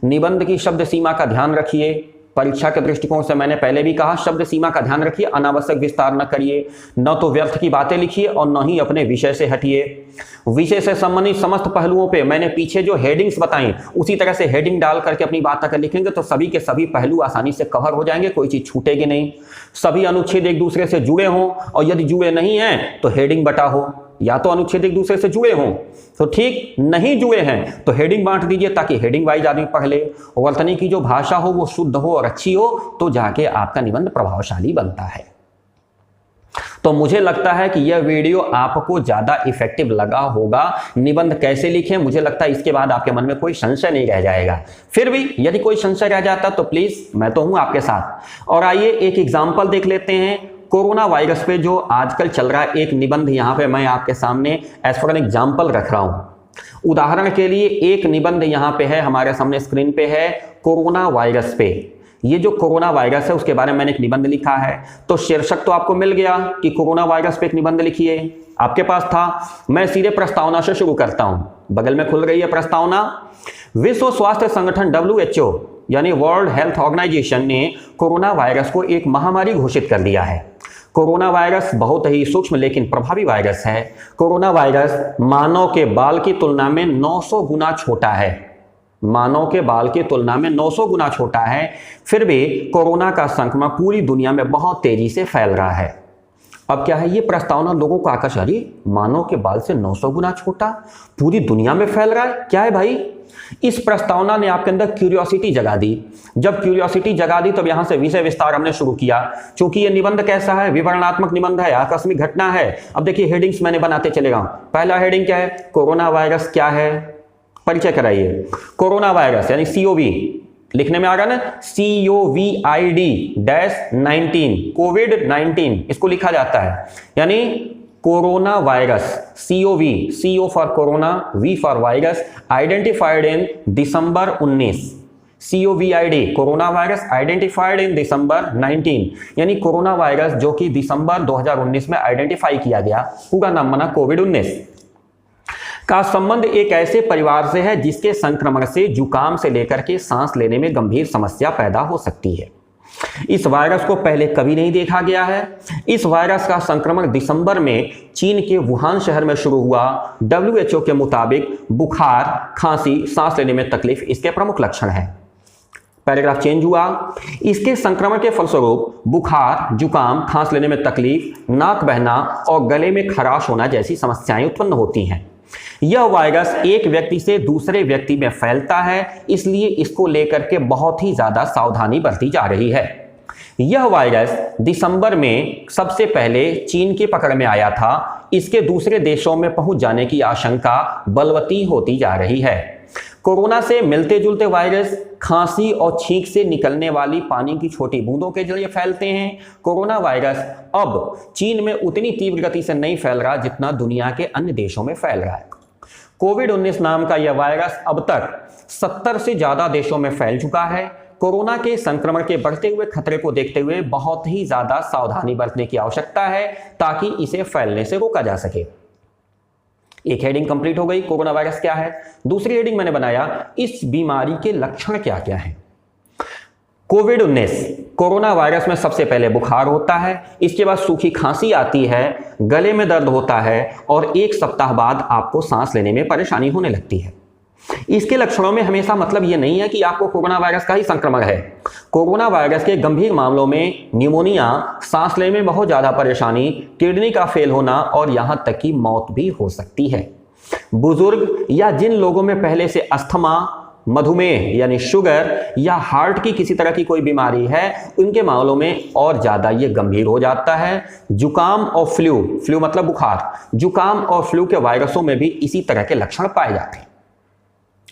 A: निबंध की शब्द सीमा का ध्यान रखिए। परीक्षा के दृष्टिकोण से मैंने पहले भी कहा, शब्द सीमा का ध्यान रखिए, अनावश्यक विस्तार न करिए, न तो व्यर्थ की बातें लिखिए और न ही अपने विषय से हटिए। विषय से संबंधित समस्त पहलुओं पे मैंने पीछे जो हेडिंग्स बताई उसी तरह से हेडिंग डाल करके अपनी बात अगर लिखेंगे तो सभी के सभी पहलू आसानी से कवर हो जाएंगे, कोई चीज छूटेगी नहीं। सभी अनुच्छेद एक दूसरे से जुड़े हों, और यदि जुड़े नहीं हैं तो हेडिंग बटा हो, या तो अनुच्छेद एक दूसरे से जुड़े हों तो ठीक, नहीं जुड़े हैं तो हेडिंग बांट दीजिए ताकि हेडिंग वाइज आदमी पढ़ ले। वर्तनी की जो भाषा हो वो शुद्ध हो और अच्छी हो तो जाके आपका निबंध प्रभावशाली बनता है। तो मुझे लगता है कि यह वीडियो आपको ज्यादा इफेक्टिव लगा होगा। निबंध कैसे लिखें, मुझे लगता है इसके बाद आपके मन में कोई संशय नहीं रह जाएगा। फिर भी यदि कोई संशय रह जाता तो प्लीज, मैं तो हूं आपके साथ। और आइए एक एग्जाम्पल देख लेते हैं कोरोना वायरस पे जो आजकल चल रहा है। एक निबंध यहाँ पे मैं आपके सामने एज फॉर एन एग्जाम्पल रख रहा हूं। उदाहरण के लिए एक निबंध यहाँ पे है, हमारे सामने स्क्रीन पे है, कोरोना वायरस पे। ये जो कोरोना वायरस है उसके बारे में मैंने एक निबंध लिखा है। तो शीर्षक तो आपको मिल गया कि कोरोना वायरस पे एक निबंध लिखिए, आपके पास था। मैं सीधे प्रस्तावना से शुरू करता हूं। बगल में खुल रही है प्रस्तावना। विश्व स्वास्थ्य संगठन WHO यानी वर्ल्ड हेल्थ ऑर्गेनाइजेशन ने कोरोना वायरस को एक महामारी घोषित कर दिया है। कोरोना वायरस बहुत ही सूक्ष्म लेकिन प्रभावी वायरस है। कोरोना वायरस मानव के बाल की तुलना में 900 गुना छोटा है। मानव के बाल की तुलना में 900 गुना छोटा है, फिर भी कोरोना का संक्रमण पूरी दुनिया में बहुत तेजी से फैल रहा है। अब क्या है, ये प्रस्तावना लोगों को आकर्षित, अरे मानव के बाल से 900 गुना छोटा, पूरी दुनिया में फैल रहा है, क्या है भाई? इस प्रस्तावना ने आपके अंदर क्यूरियोसिटी जगा दी। जब क्यूरियोसिटी जगा दी तब यहां से विषय विस्तार हमने शुरू किया। क्योंकि ये निबंध कैसा है, विवरणात्मक निबंध है, आकस्मिक घटना है। अब देखिए हेडिंग्स मैंने बनाते चलेगा। पहला हेडिंग क्या है, कोरोना वायरस क्या है, परिचय कराइए। कोरोना वायरस यानी सीओवी, लिखने में आ रहा ना, COVID-19, कोविड-19 इसको लिखा जाता है, यानी corona virus. COV, CO for corona, V for virus, identified in December 19। COVID, corona virus identified in December 19, यानी कोरोना वायरस जो कि दिसंबर 2019 में आइडेंटिफाई किया गया, पूरा नाम बना कोविड-19 का संबंध एक ऐसे परिवार से है जिसके संक्रमण से जुकाम से लेकर के सांस लेने में गंभीर समस्या पैदा हो सकती है। इस वायरस को पहले कभी नहीं देखा गया है। इस वायरस का संक्रमण दिसंबर में चीन के वुहान शहर में शुरू हुआ। WHO के मुताबिक बुखार, खांसी, सांस लेने में तकलीफ इसके प्रमुख लक्षण हैं। पैराग्राफ चेंज हुआ। इसके संक्रमण के फलस्वरूप बुखार, जुकाम, सांस लेने में तकलीफ, नाक बहना और गले में खराश होना जैसी समस्याएं उत्पन्न होती हैं। यह वायरस एक व्यक्ति से दूसरे व्यक्ति में फैलता है, इसलिए इसको लेकर के बहुत ही ज्यादा सावधानी बरती जा रही है। यह वायरस दिसंबर में सबसे पहले चीन की पकड़ में आया था। इसके दूसरे देशों में पहुंच जाने की आशंका बलवती होती जा रही है। कोरोना से मिलते जुलते वायरस खांसी और छींक से निकलने वाली पानी की छोटी बूंदों के जरिए फैलते हैं। कोरोना वायरस अब चीन में उतनी तीव्र गति से नहीं फैल रहा जितना दुनिया के अन्य देशों में फैल रहा है। कोविड-19 नाम का यह वायरस अब तक 70 से ज्यादा देशों में फैल चुका है। कोरोना के संक्रमण के बढ़ते हुए खतरे को देखते हुए बहुत ही ज्यादा सावधानी बरतने की आवश्यकता है ताकि इसे फैलने से रोका जा सके। एक हेडिंग कंप्लीट हो गई, कोरोना वायरस क्या है। दूसरी हेडिंग मैंने बनाया, इस बीमारी के लक्षण क्या क्या हैं। कोविड-19 कोरोना वायरस में सबसे पहले बुखार होता है, इसके बाद सूखी खांसी आती है, गले में दर्द होता है और एक सप्ताह बाद आपको सांस लेने में परेशानी होने लगती है। इसके लक्षणों में हमेशा मतलब यह नहीं है कि आपको कोरोना वायरस का ही संक्रमण है। कोरोना वायरस के गंभीर मामलों में निमोनिया, सांस लेने में बहुत ज्यादा परेशानी, किडनी का फेल होना और यहां तक कि मौत भी हो सकती है। बुजुर्ग या जिन लोगों में पहले से अस्थमा, मधुमेह यानी शुगर या हार्ट की किसी तरह की कोई बीमारी है, उनके मामलों में और ज्यादा ये गंभीर हो जाता है। जुकाम और फ्लू मतलब बुखार, जुकाम और फ्लू के वायरसों में भी इसी तरह के लक्षण पाए जाते हैं।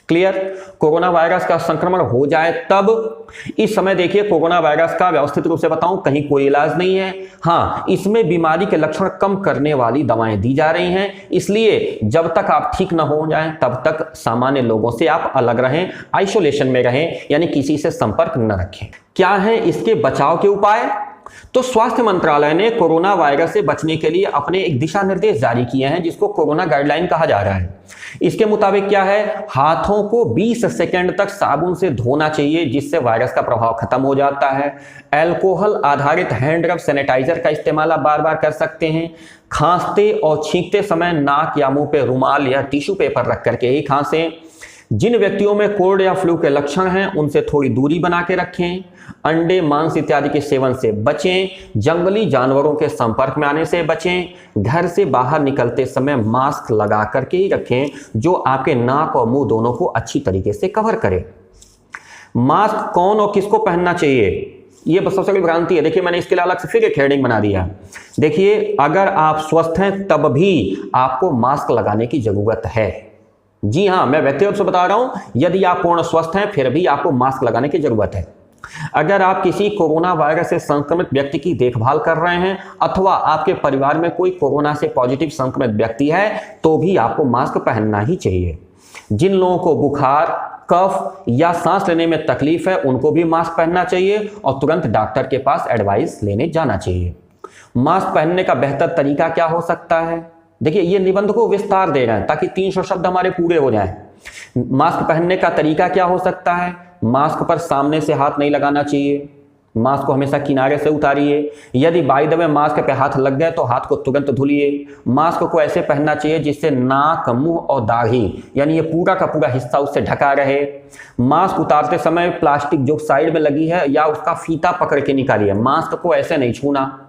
A: क्लियर। कोरोना वायरस का संक्रमण हो जाए तब, इस समय देखिए कोरोना वायरस का व्यवस्थित रूप से बताऊं, कहीं कोई इलाज नहीं है। हाँ, इसमें बीमारी के लक्षण कम करने वाली दवाएं दी जा रही हैं, इसलिए जब तक आप ठीक न हो जाएं तब तक सामान्य लोगों से आप अलग रहें, आइसोलेशन में रहें, यानी किसी से संपर्क न रखें। क्या है इसके बचाव के उपाय? तो स्वास्थ्य मंत्रालय ने कोरोना वायरस से बचने के लिए अपने एक दिशा निर्देश जारी किए हैं जिसको कोरोना गाइडलाइन कहा जा रहा है। इसके मुताबिक क्या है, हाथों को 20 सेकंड तक साबुन से धोना चाहिए जिससे वायरस का प्रभाव खत्म हो जाता है। अल्कोहल आधारित हैंड रब सैनिटाइजर का इस्तेमाल आप बार बार कर सकते हैं। खांसते और छींकते समय नाक या मुंह पे रुमाल या टिश्यू पेपर रख करके ही खांसें। जिन व्यक्तियों में कोल्ड या फ्लू के लक्षण हैं उनसे थोड़ी दूरी बना के रखें। अंडे, मांस इत्यादि के सेवन से बचें। जंगली जानवरों के संपर्क में आने से बचें। घर से बाहर निकलते समय मास्क लगा करके ही रखें जो आपके नाक और मुंह दोनों को अच्छी तरीके से कवर करे। मास्क कौन और किसको पहनना चाहिए, ये सबसे बड़ी भ्रांति है। देखिए मैंने इसके लिए अलग से फिर एक हेडिंग बना दिया। देखिए अगर आप स्वस्थ हैं तब भी आपको मास्क लगाने की जरूरत है। जी हाँ, मैं व्यक्तिगत रूप से बता रहा हूं, यदि आप पूर्ण स्वस्थ हैं फिर भी आपको मास्क लगाने की जरूरत है। अगर आप किसी कोरोना वायरस से संक्रमित व्यक्ति की देखभाल कर रहे हैं अथवा आपके परिवार में कोई कोरोना से पॉजिटिव संक्रमित व्यक्ति है तो भी आपको मास्क पहनना ही चाहिए। जिन लोगों को बुखार, कफ या सांस लेने में तकलीफ है उनको भी मास्क पहनना चाहिए और तुरंत डॉक्टर के पास एडवाइस लेने जाना चाहिए। मास्क पहनने का बेहतर तरीका क्या हो सकता है? देखिए ये निबंध को विस्तार दे रहे हैं ताकि 300 शब्द हमारे पूरे हो जाएं। मास्क पहनने का तरीका क्या हो सकता है? मास्क पर सामने से हाथ नहीं लगाना चाहिए, मास्क को हमेशा किनारे से उतारिए। यदि बाय द वे मास्क पे हाथ लग गए तो हाथ को तुरंत धुलिए। मास्क को ऐसे पहनना चाहिए जिससे नाक, मुंह और दाढ़ी यानी ये पूरा का पूरा हिस्सा उससे ढका रहे। मास्क उतारते समय प्लास्टिक जो साइड में लगी है या उसका फीता पकड़ के निकालिए। मास्क को ऐसे नहीं छूना,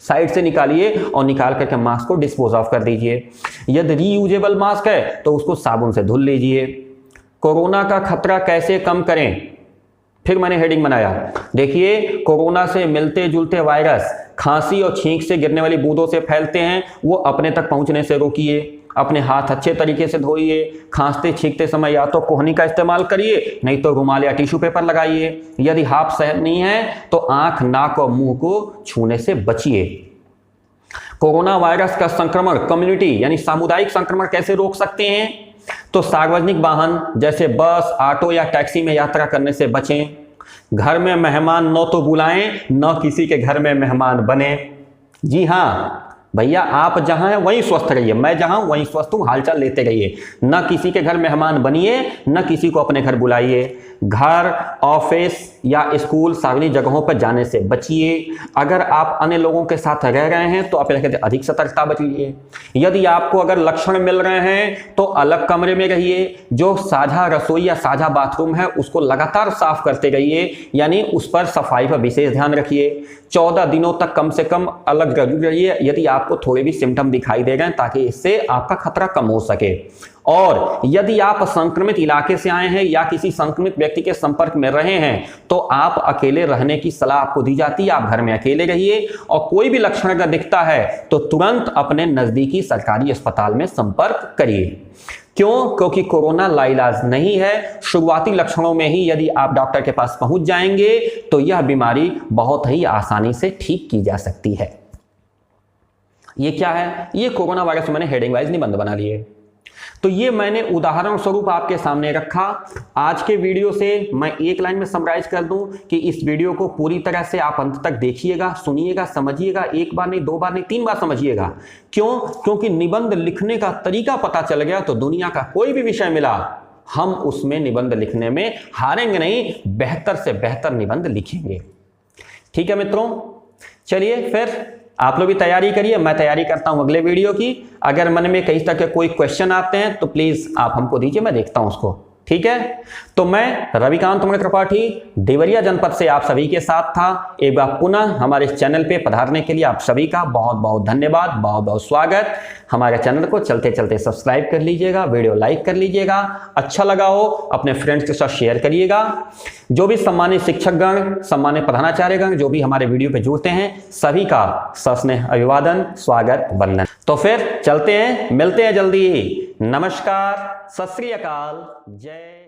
A: साइड से निकालिए और निकाल करके मास्क को डिस्पोज ऑफ कर दीजिए। यदि रीयूजेबल मास्क है तो उसको साबुन से धुल लीजिए। कोरोना का खतरा कैसे कम करें, फिर मैंने हेडिंग बनाया। देखिए, कोरोना से मिलते जुलते वायरस खांसी और छींक से गिरने वाली बूंदों से फैलते हैं, वो अपने तक पहुंचने से रोकिए। अपने हाथ अच्छे तरीके से धोइए। खांसते छींकते समय या तो कोहनी का इस्तेमाल करिए, नहीं तो रुमाल या टिश्यू पेपर लगाइए। यदि हाथ सहन नहीं है तो आंख, नाक और मुंह को छूने से बचिए। कोरोना वायरस का संक्रमण कम्युनिटी यानी सामुदायिक संक्रमण कैसे रोक सकते हैं, तो सार्वजनिक वाहन जैसे बस, ऑटो या टैक्सी में यात्रा करने से बचें। घर में मेहमान न तो बुलाएं, न किसी के घर में मेहमान बने। जी हाँ भैया, आप जहां हैं वहीं स्वस्थ रहिए, मैं जहां हूं वहीं स्वस्थ हूं, हालचाल लेते रहिए। न किसी के घर मेहमान बनिए, न किसी को अपने घर बुलाइए। घर, ऑफिस या स्कूल, सार्वजनिक जगहों पर जाने से बचिए। अगर आप अन्य लोगों के साथ रह रहे हैं तो आप अधिक सतर्कता बरतिए। यदि आपको अगर लक्षण मिल रहे हैं तो अलग कमरे में रहिए। जो साझा रसोई या साझा बाथरूम है उसको लगातार साफ करते रहिए, यानी उस पर सफाई पर विशेष ध्यान रखिए। 14 दिनों तक कम से कम अलग रहिए यदि आपको थोड़े भी सिम्टम दिखाई दे रहे हैं, ताकि इससे आपका खतरा कम हो सके। और यदि आप संक्रमित इलाके से आए हैं या किसी संक्रमित व्यक्ति के संपर्क में रहे हैं तो आप अकेले रहने की सलाह आपको दी जाती है। आप घर में अकेले रहिए और कोई भी लक्षण अगर दिखता है तो तुरंत अपने नजदीकी सरकारी अस्पताल में संपर्क करिए। क्यों? क्योंकि कोरोना लाइलाज नहीं है। शुरुआती लक्षणों में ही यदि आप डॉक्टर के पास पहुंच जाएंगे तो यह बीमारी बहुत ही आसानी से ठीक की जा सकती है। ये क्या है? ये कोरोना वायरस मैंने हेडिंग वाइज निबंध बना लिए। तो ये मैंने उदाहरण स्वरूप आपके सामने रखा। आज के वीडियो से मैं एक लाइन में समराइज कर दूं कि इस वीडियो को पूरी तरह से आप अंत तक देखिएगा, सुनिएगा, समझिएगा। एक बार नहीं, 2 बार नहीं, 3 बार समझिएगा। क्यों? क्योंकि निबंध लिखने का तरीका पता चल गया तो दुनिया का कोई भी विषय मिला, हम उसमें निबंध लिखने में हारेंगे नहीं, बेहतर से बेहतर निबंध लिखेंगे। ठीक है मित्रों, चलिए फिर आप लोग भी तैयारी करिए, मैं तैयारी करता हूं अगले वीडियो की। अगर मन में कहीं तक के कोई क्वेश्चन आते हैं तो प्लीज आप हमको दीजिए, मैं देखता हूं उसको। ठीक है, तो मैं रविकांत त्रिपाठी देवरिया जनपद से आप सभी के साथ था। एक बार पुनः हमारे इस चैनल पे पधारने के लिए आप सभी का बहुत बहुत धन्यवाद, बहुत बहुत स्वागत। हमारे चैनल को चलते चलते सब्सक्राइब कर लीजिएगा, वीडियो लाइक कर लीजिएगा, अच्छा लगा हो अपने फ्रेंड्स के साथ शेयर करिएगा। जो भी सम्मानित शिक्षकगण, सम्मानित प्रधानाचार्यगण जो भी हमारे वीडियो पे जुड़ते हैं, सभी का सस्नेह अभिवादन, स्वागत, वंदन। तो फिर चलते हैं, मिलते हैं जल्दी ही। नमस्कार, सत श्री अकाल, जय